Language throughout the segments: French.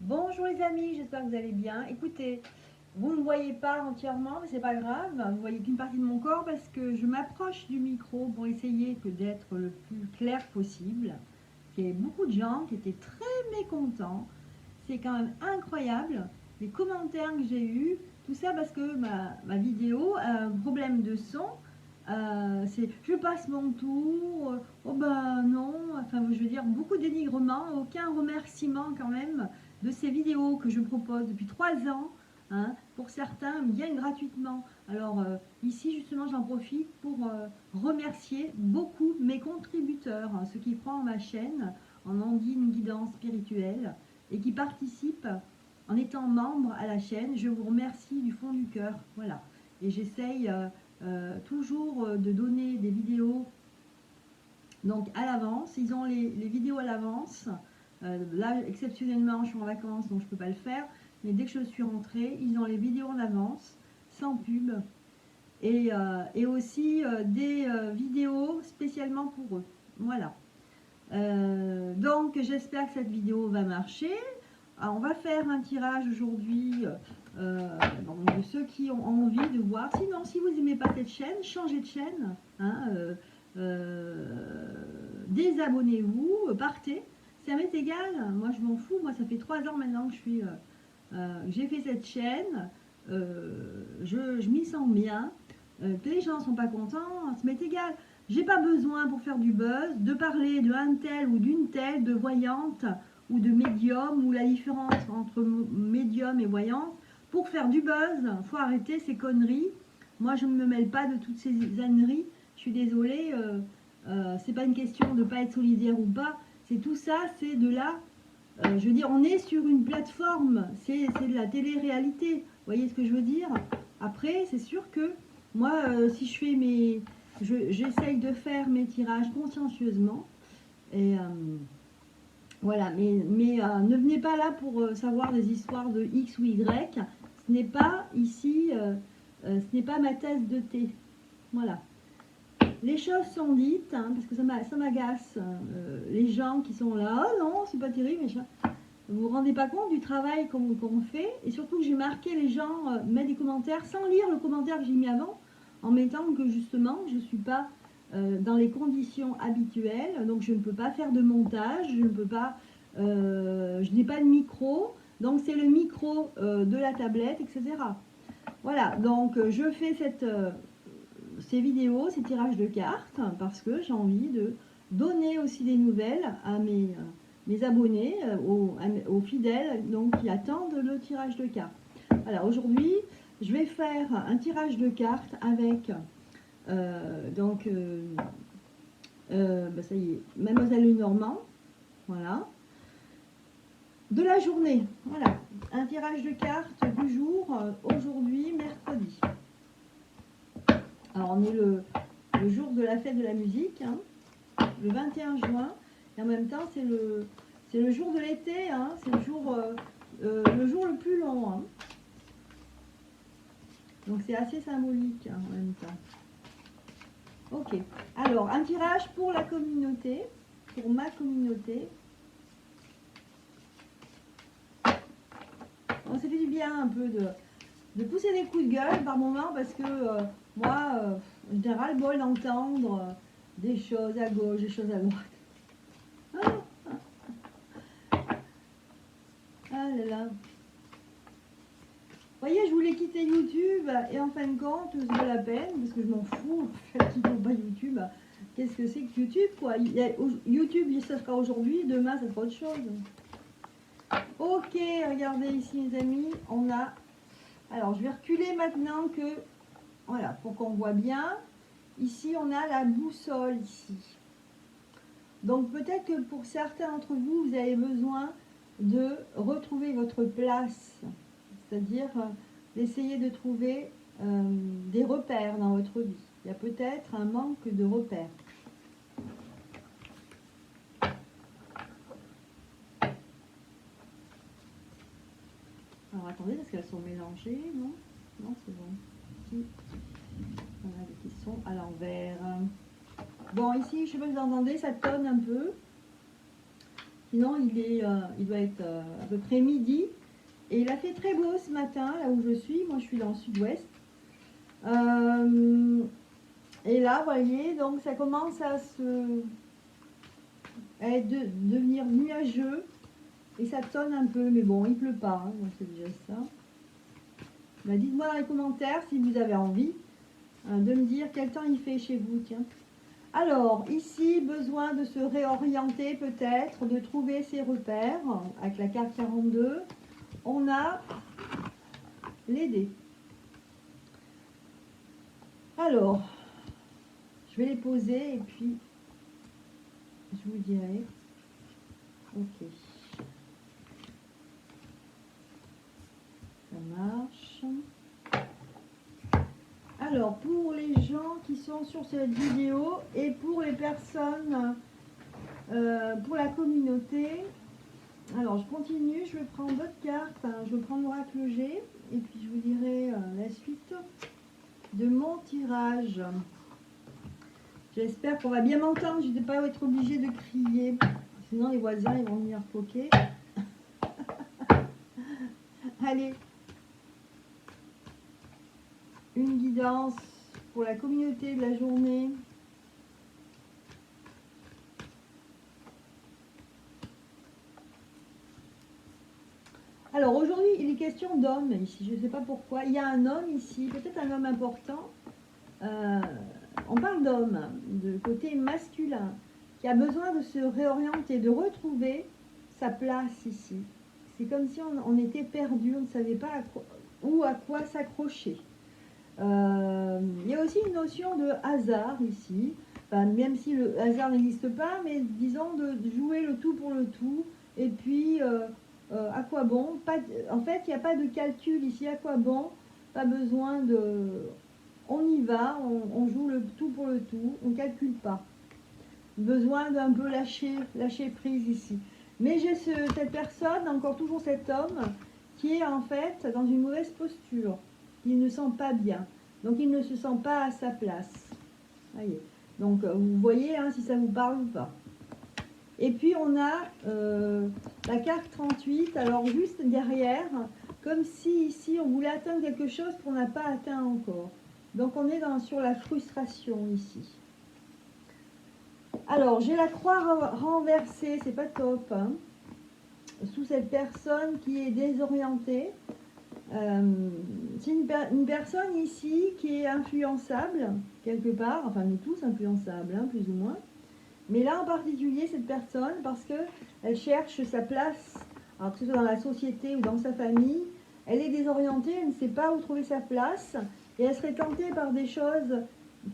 Bonjour les amis, j'espère que vous allez bien. Écoutez, vous ne me voyez pas entièrement, mais c'est pas grave. Vous voyez qu'une partie de mon corps parce que je m'approche du micro pour essayer d'être le plus clair possible. Il y a beaucoup de gens qui étaient très mécontents. C'est quand même incroyable les commentaires que j'ai eus. Tout ça parce que ma vidéo a un problème de son. C'est je passe mon tour, oh ben non, enfin je veux dire beaucoup de dénigrement, aucun remerciement quand même de ces vidéos que je propose depuis 3 ans, hein, pour certains bien gratuitement. Alors ici justement j'en profite pour remercier beaucoup mes contributeurs, hein, ceux qui croient en ma chaîne, en Ondine Guidance Spirituelle et qui participent en étant membre à la chaîne. Je vous remercie du fond du cœur, voilà. Et j'essaye toujours de donner des vidéos donc à l'avance. Ils ont les vidéos à l'avance. Là, exceptionnellement, je suis en vacances, donc je ne peux pas le faire. Mais dès que je suis rentrée, ils ont les vidéos en avance, sans pub. Et aussi des vidéos spécialement pour eux. Voilà. Donc, j'espère que cette vidéo va marcher. Alors, on va faire un tirage aujourd'hui de ceux qui ont envie de voir. Sinon, si vous n'aimez pas cette chaîne, changez de chaîne. Hein, désabonnez-vous, partez. Ça m'est égal. Moi, je m'en fous. Moi, ça fait 3 ans maintenant que j'ai fait cette chaîne. Je m'y sens bien. Que les gens ne sont pas contents, ça m'est égal. J'ai pas besoin pour faire du buzz de parler de un tel ou d'une telle, de voyante ou de médium, ou la différence entre médium et voyante. Pour faire du buzz, faut arrêter ces conneries. Moi, je ne me mêle pas de toutes ces âneries. Je suis désolée, c'est pas une question de pas être solidaire ou pas. C'est tout ça, c'est de la... je veux dire, on est sur une plateforme, c'est de la télé-réalité. Vous voyez ce que je veux dire? Après, c'est sûr que moi, si je fais j'essaye de faire mes tirages consciencieusement. Et voilà, mais ne venez pas là pour savoir des histoires de X ou Y. Ce n'est pas ici, ce n'est pas ma tasse de thé. Voilà. Les choses sont dites, hein, parce que ça m'agace. Les gens qui sont là, oh non, c'est pas terrible, mais vous vous rendez pas compte du travail qu'on fait. Et surtout que j'ai marqué les gens, mettre des commentaires sans lire le commentaire que j'ai mis avant, en mettant que justement, je ne suis pas dans les conditions habituelles, donc je ne peux pas faire de montage, je ne peux pas, je n'ai pas de micro, donc c'est le micro de la tablette, etc. Voilà, donc je fais ces vidéos, ces tirages de cartes, parce que j'ai envie de donner aussi des nouvelles à mes abonnés, aux fidèles donc, qui attendent le tirage de cartes. Alors aujourd'hui, je vais faire un tirage de cartes avec ça y est, Mademoiselle Lenormand, voilà, de la journée, voilà, un tirage de cartes du jour, aujourd'hui, mercredi. Alors on est le jour de la fête de la musique, hein, le 21 juin, et en même temps c'est le jour de l'été, hein, c'est le jour le plus long, hein. Donc c'est assez symbolique, hein, en même temps. Ok, alors un tirage pour la communauté, pour ma communauté. On s'est fait du bien un peu de pousser des coups de gueule par moment parce que moi, j'ai ras-le-bol d'entendre des choses à gauche, des choses à droite. Ah là là. Vous voyez, je voulais quitter YouTube et en fin de compte, c'est pas la peine parce que je m'en fous. En fait, quitte pas YouTube. Qu'est-ce que c'est que YouTube, quoi? YouTube, ça sera aujourd'hui, demain, ça sera autre chose. Ok, regardez ici, les amis, on a... Alors, je vais reculer maintenant que... Voilà, pour qu'on voit bien. Ici, on a la boussole, ici. Donc, peut-être que pour certains d'entre vous, vous avez besoin de retrouver votre place. C'est-à-dire d'essayer de trouver des repères dans votre vie. Il y a peut-être un manque de repères. Alors attendez, parce qu'elles sont mélangées, non? Non, c'est bon. Ici, on a des qui sont à l'envers. Bon, ici, je sais pas si vous entendez, ça tonne un peu. Sinon, il doit être à peu près midi. Et il a fait très beau ce matin, là où je suis. Moi, je suis dans le sud-ouest. Et là, vous voyez, donc ça commence devenir nuageux. Et ça tonne un peu, mais bon, il pleut pas, hein, donc c'est déjà ça. Bah, dites-moi dans les commentaires si vous avez envie de me dire quel temps il fait chez vous, tiens. Alors, ici, besoin de se réorienter peut-être, de trouver ses repères. Avec la carte 42, on a les dés. Alors, je vais les poser et puis je vous dirai. Ok. Ça marche. Alors, pour les gens qui sont sur cette vidéo et pour les personnes, pour la communauté, alors je continue, je vais prendre d'autres cartes, hein, je vais prendre l'oracle G et puis je vous dirai la suite de mon tirage. J'espère qu'on va bien m'entendre, je ne vais pas être obligée de crier, sinon les voisins ils vont venir poquer. Allez, une guidance pour la communauté de la journée. Alors aujourd'hui, il est question d'homme ici, je ne sais pas pourquoi. Il y a un homme ici, peut-être un homme important. On parle d'homme, de côté masculin, qui a besoin de se réorienter, de retrouver sa place ici. C'est comme si on était perdu, on ne savait pas à quoi s'accrocher. Il y a aussi une notion de hasard ici, enfin, même si le hasard n'existe pas, mais disons de jouer le tout pour le tout, et puis à quoi bon en fait, il n'y a pas de calcul ici, à quoi bon, pas besoin de... On y va, on joue le tout pour le tout, on ne calcule pas. Besoin d'un peu lâcher prise ici. Mais j'ai cette personne, encore toujours cet homme, qui est en fait dans une mauvaise posture. Il ne sent pas bien. Donc il ne se sent pas à sa place. Voyez. Donc vous voyez hein, si ça vous parle ou pas. Et puis on a la carte 38, alors juste derrière, comme si ici on voulait atteindre quelque chose qu'on n'a pas atteint encore. Donc on est sur la frustration ici. Alors j'ai la croix renversée, c'est pas top, hein, sous cette personne qui est désorientée. C'est une personne ici qui est influençable quelque part, enfin nous tous influençables, hein, plus ou moins. Mais là en particulier cette personne parce qu'elle cherche sa place, alors que ce soit dans la société ou dans sa famille, elle est désorientée, elle ne sait pas où trouver sa place et elle serait tentée par des choses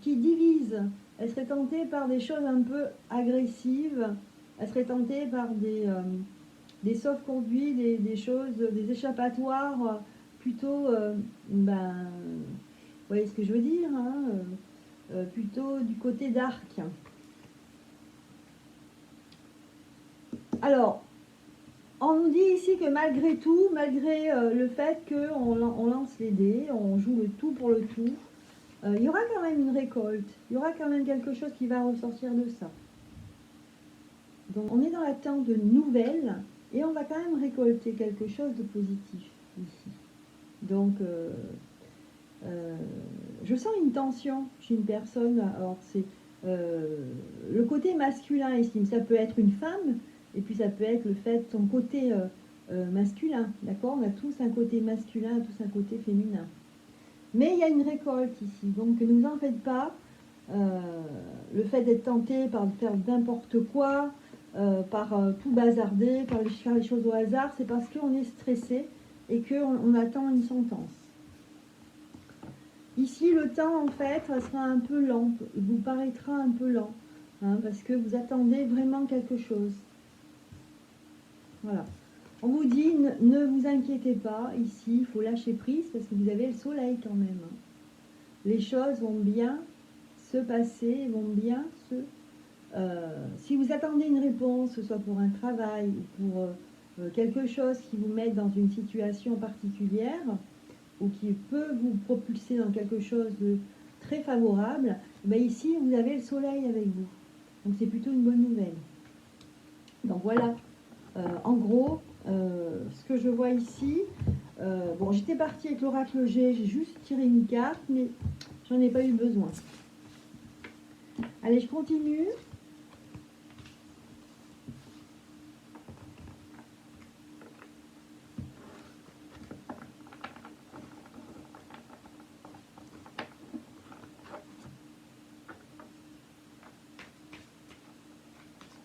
qui divisent, elle serait tentée par des choses un peu agressives, elle serait tentée par des sauf-conduits, des choses, des échappatoires plutôt, vous voyez ce que je veux dire, hein, plutôt du côté dark. Alors, on nous dit ici que malgré tout, malgré le fait qu'on lance les dés, on joue le tout pour le tout, il y aura quand même une récolte, il y aura quand même quelque chose qui va ressortir de ça. Donc on est dans l'attente de nouvelles et on va quand même récolter quelque chose de positif ici. Donc je sens une tension chez une personne, alors c'est le côté masculin ici, ça peut être une femme, et puis ça peut être le fait, son côté masculin, d'accord? On a tous un côté masculin, tous un côté féminin. Mais il y a une récolte ici, donc ne vous en faites pas. Le fait d'être tenté par faire n'importe quoi, par tout bazarder, par faire les choses au hasard, c'est parce qu'on est stressé et qu'on attend une sentence. Ici, le temps, en fait, sera un peu lent, il vous paraîtra un peu lent, hein, parce que vous attendez vraiment quelque chose. Voilà. On vous dit, ne vous inquiétez pas, ici, il faut lâcher prise, parce que vous avez le soleil quand même. Hein. Les choses vont bien se passer, vont bien se... si vous attendez une réponse, que ce soit pour un travail ou pour quelque chose qui vous met dans une situation particulière, ou qui peut vous propulser dans quelque chose de très favorable, ben ici, vous avez le soleil avec vous. Donc c'est plutôt une bonne nouvelle. Donc voilà, En gros, ce que je vois ici, bon, j'étais partie avec l'oracle G, j'ai juste tiré une carte, mais j'en ai pas eu besoin. Allez, je continue.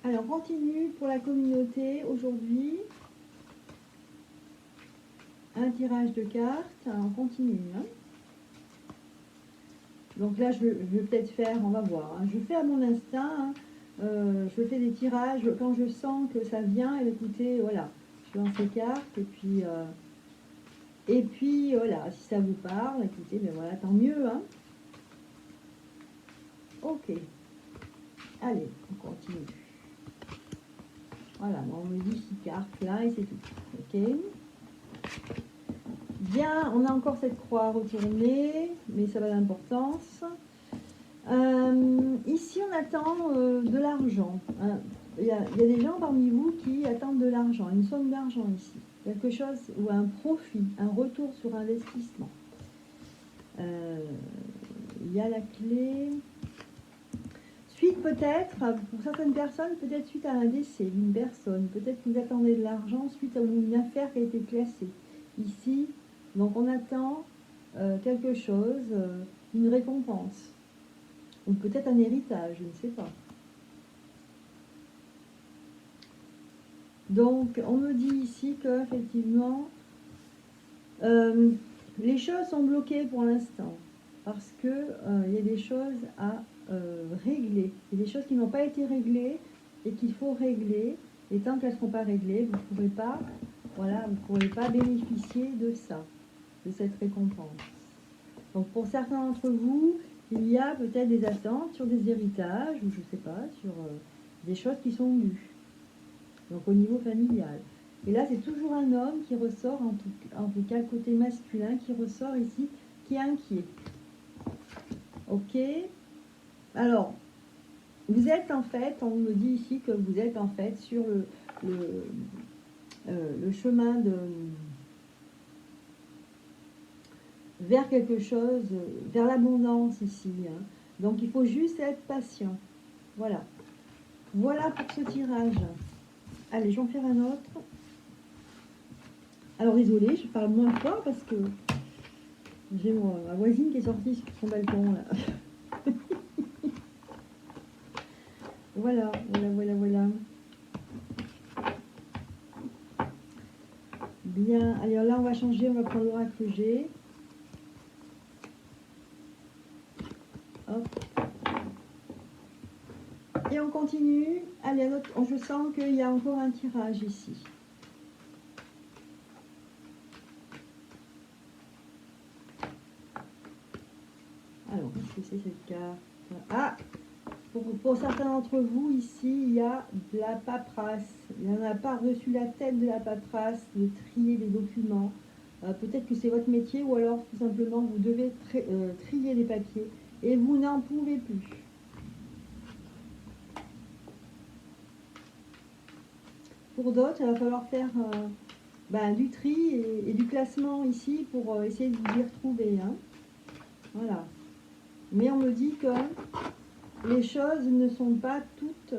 Alors, on continue pour la communauté aujourd'hui. Un tirage de cartes. Alors, on continue. Hein. Donc là, je vais peut-être faire, on va voir. Hein. Je fais à mon instinct. Hein. Je fais des tirages quand je sens que ça vient. Et écoutez, voilà. Je lance les cartes et puis voilà. Si ça vous parle, écoutez, ben voilà, tant mieux. Hein. Ok. Allez, on continue. Voilà, on me dit 6 cartes là et c'est tout. Ok. Bien, on a encore cette croix retournée, mais ça va d'importance. Ici, on attend de l'argent. Hein. Il y a des gens parmi vous qui attendent de l'argent, une somme d'argent ici. Quelque chose ou un profit, un retour sur investissement. Il y a la clé. Suite peut-être, pour certaines personnes, peut-être suite à un décès d'une personne. Peut-être que vous attendez de l'argent suite à une affaire qui a été classée. Ici, donc on attend quelque chose, une récompense. Ou peut-être un héritage, je ne sais pas. Donc, on me dit ici que effectivement, les choses sont bloquées pour l'instant. Parce que il y a des choses à régler. Il y a des choses qui n'ont pas été réglées et qu'il faut régler. Et tant qu'elles ne seront pas réglées, vous ne pourrez pas, voilà, vous pourrez pas bénéficier de ça, de cette récompense. Donc, pour certains d'entre vous, il y a peut-être des attentes sur des héritages, ou je ne sais pas, sur des choses qui sont dues. Donc au niveau familial. Et là, c'est toujours un homme qui ressort, en tout cas le côté masculin, qui ressort ici, qui est inquiet. Ok. Alors, vous êtes en fait, on me dit ici que vous êtes en fait sur le chemin de vers quelque chose, vers l'abondance ici. Hein. Donc il faut juste être patient. Voilà. Voilà pour ce tirage. Allez, je vais en faire un autre. Alors désolé, je parle moins fort parce que j'ai ma voisine qui est sortie sur son balcon là. Voilà. Bien, allez là on va changer, on va prendre l'oracle G. Hop. Et on continue. Allez, je sens qu'il y a encore un tirage ici. Alors, qu'est-ce que c'est cette carte? Ah, pour certains d'entre vous, ici, il y a de la paperasse. Il n'y en a pas reçu la tête de la paperasse, de trier des documents. Peut-être que c'est votre métier ou alors tout simplement vous devez trier les papiers et vous n'en pouvez plus. Pour d'autres, il va falloir faire du tri et du classement ici pour essayer de vous y retrouver. Hein. Voilà. Mais on me dit que les choses ne sont pas toutes,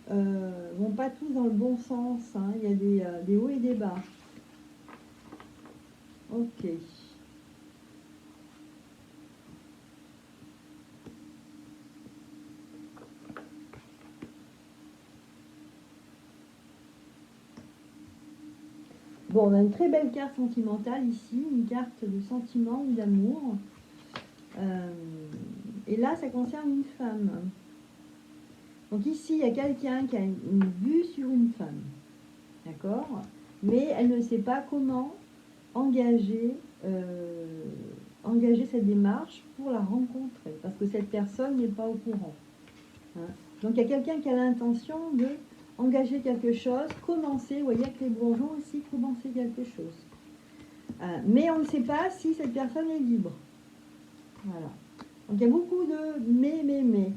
vont pas tous dans le bon sens. Hein. Il y a des hauts et des bas. Ok. Bon, on a une très belle carte sentimentale ici, une carte de sentiment ou d'amour. Et là, ça concerne une femme. Donc ici, il y a quelqu'un qui a une vue sur une femme. D'accord? Mais elle ne sait pas comment engager cette démarche pour la rencontrer. Parce que cette personne n'est pas au courant. Hein? Donc il y a quelqu'un qui a l'intention de engager quelque chose, commencer, vous voyez avec les bourgeons ici, commencer quelque chose. Mais on ne sait pas si cette personne est libre. Voilà. Donc il y a beaucoup de mais.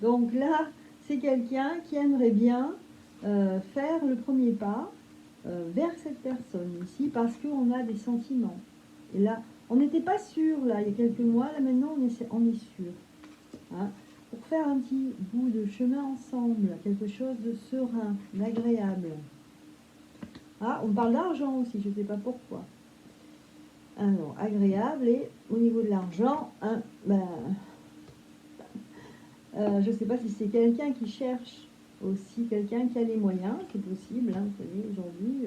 Donc là, c'est quelqu'un qui aimerait bien faire le premier pas vers cette personne ici parce qu'on a des sentiments. Et là, on n'était pas sûr, là, il y a quelques mois, là maintenant on est sûr. Hein, pour faire un petit bout de chemin ensemble, quelque chose de serein, d'agréable. Ah, on parle d'argent aussi, je ne sais pas pourquoi. Alors, agréable, et au niveau de l'argent, hein, ben, je ne sais pas si c'est quelqu'un qui cherche aussi, quelqu'un qui a les moyens, c'est possible, hein, vous savez, aujourd'hui.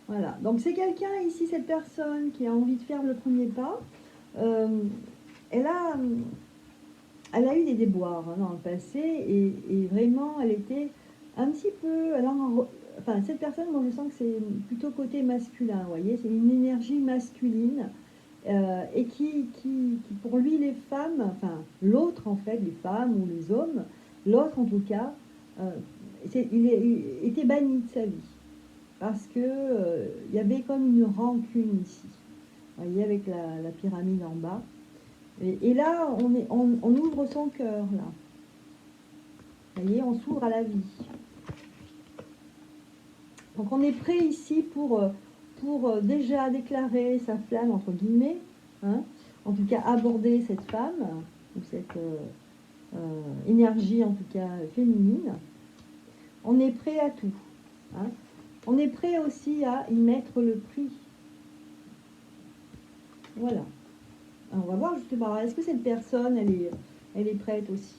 Voilà, donc c'est quelqu'un ici, cette personne qui a envie de faire le premier pas. Euh, elle a, elle a eu des déboires hein, dans le passé et vraiment elle était un petit peu, enfin cette personne, moi je sens que c'est plutôt côté masculin, vous voyez, c'est une énergie masculine et qui, pour lui les femmes, enfin l'autre en fait, les femmes ou les hommes, l'autre en tout cas, il était banni de sa vie parce que il y avait comme une rancune ici, vous voyez, avec la pyramide en bas. Et là, on ouvre son cœur, là. Vous voyez, on s'ouvre à la vie. Donc on est prêt ici pour déjà déclarer sa flamme, entre guillemets, hein, en tout cas aborder cette femme, ou cette énergie, en tout cas féminine. On est prêt à tout. Hein. On est prêt aussi à y mettre le prix. Voilà. Alors, on va voir justement, est-ce que cette personne, elle est prête aussi.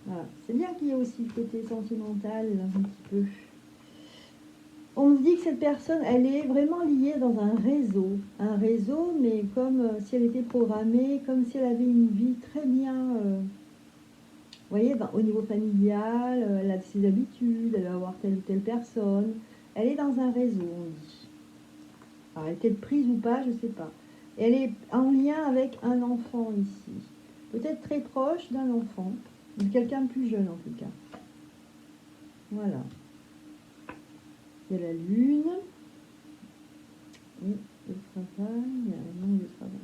Voilà. C'est bien qu'il y ait aussi le côté sentimental, un petit peu. On nous dit que cette personne, elle est vraiment liée dans un réseau, mais comme si elle était programmée, comme si elle avait une vie très bien, vous voyez, au niveau familial, elle a ses habitudes, elle va voir telle ou telle personne, elle est dans un réseau, on dit. Alors, elle est peut-être prise ou pas, je ne sais pas. Elle est en lien avec un enfant ici, peut-être très proche d'un enfant, de quelqu'un de plus jeune en tout cas. Voilà. Il y a la lune. Oui, le travail, il y a un manque de travail.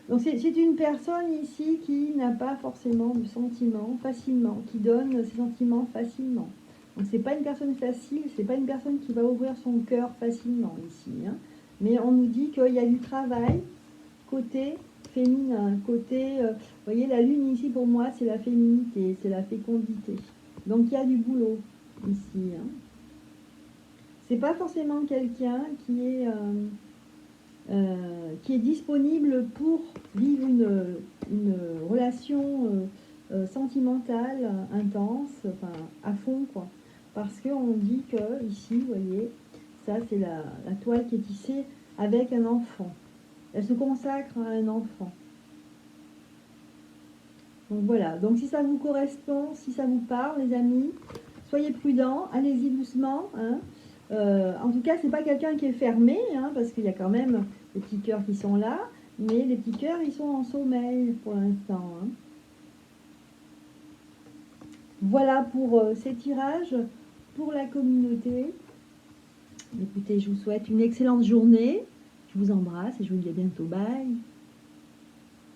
Donc c'est une personne ici qui n'a pas forcément de sentiments facilement, qui donne ses sentiments facilement. Donc c'est pas une personne facile, c'est pas une personne qui va ouvrir son cœur facilement ici. Hein. Mais on nous dit qu'il y a du travail côté féminin, côté, vous voyez, la lune ici pour moi c'est la féminité, c'est la fécondité. Donc il y a du boulot ici. Hein. C'est pas forcément quelqu'un qui est disponible pour vivre une relation sentimentale intense, enfin à fond quoi. Parce qu'on dit que ici, vous voyez, ça c'est la toile qui est tissée avec un enfant. Elle se consacre à un enfant. Donc voilà, donc si ça vous correspond, si ça vous parle les amis, soyez prudents, allez-y doucement. Hein. En tout cas, c'est pas quelqu'un qui est fermé, hein, parce qu'il y a quand même des petits cœurs qui sont là, mais les petits cœurs, ils sont en sommeil pour l'instant. Hein. Voilà pour ces tirages pour la communauté. Écoutez, je vous souhaite une excellente journée. Je vous embrasse et je vous dis à bientôt. Bye.